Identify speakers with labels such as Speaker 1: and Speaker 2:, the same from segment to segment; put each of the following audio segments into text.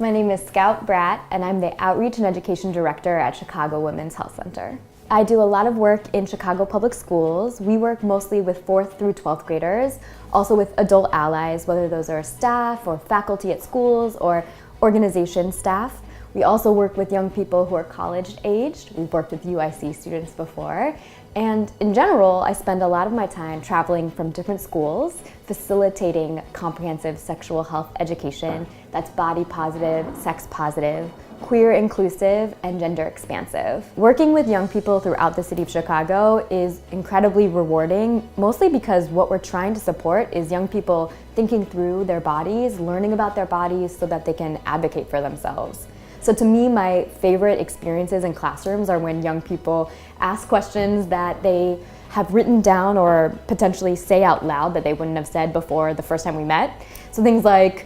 Speaker 1: My name is Scout Bratt, and I'm the Outreach and Education Director at Chicago Women's Health Center. I do a lot of work in Chicago public schools. We work mostly with 4th through 12th graders, also with adult allies, whether those are staff or faculty at schools or organization staff. We also work with young people who are college-aged. We've worked with UIC students before. And in general, I spend a lot of my time traveling from different schools, facilitating comprehensive sexual health education that's body positive, sex positive, queer inclusive, and gender expansive. Working with young people throughout the city of Chicago is incredibly rewarding, mostly because what we're trying to support is young people thinking through their bodies, learning about their bodies so that they can advocate for themselves. So to me, my favorite experiences in classrooms are when young people ask questions that they have written down or potentially say out loud that they wouldn't have said before the first time we met. So things like,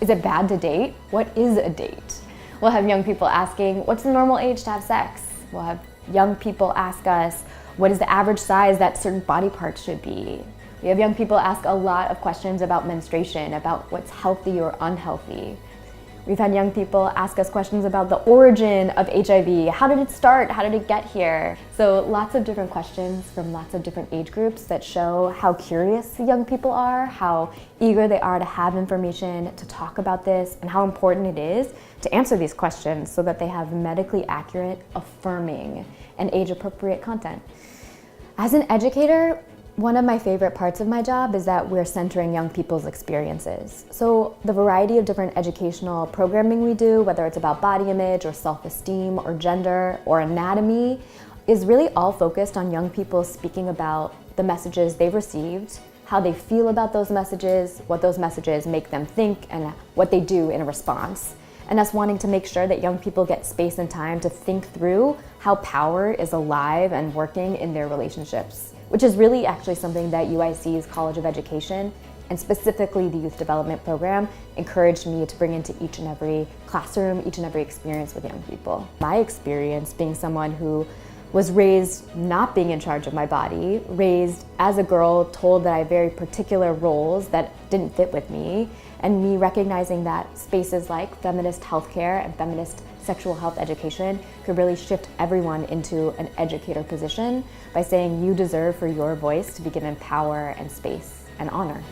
Speaker 1: is it bad to date? What is a date? We'll have young people asking, what's the normal age to have sex? We'll have young people ask us, what is the average size that certain body parts should be? We have young people ask a lot of questions about menstruation, about what's healthy or unhealthy. We've had young people ask us questions about the origin of HIV. How did it start? How did it get here? So lots of different questions from lots of different age groups that show how curious young people are, how eager they are to have information, to talk about this, and how important it is to answer these questions so that they have medically accurate, affirming, and age-appropriate content. As an educator, one of my favorite parts of my job is that we're centering young people's experiences. So the variety of different educational programming we do, whether it's about body image or self-esteem or gender or anatomy, is really all focused on young people speaking about the messages they've received, how they feel about those messages, what those messages make them think, and what they do in response. And us wanting to make sure that young people get space and time to think through how power is alive and working in their relationships, which is really actually something that UIC's College of Education, and specifically the Youth Development Program, encouraged me to bring into each and every classroom, each and every experience with young people. My experience being someone who was raised not being in charge of my body, raised as a girl told that I had very particular roles that didn't fit with me, and me recognizing that spaces like feminist healthcare and feminist sexual health education could really shift everyone into an educator position by saying you deserve for your voice to be given power and space and honor.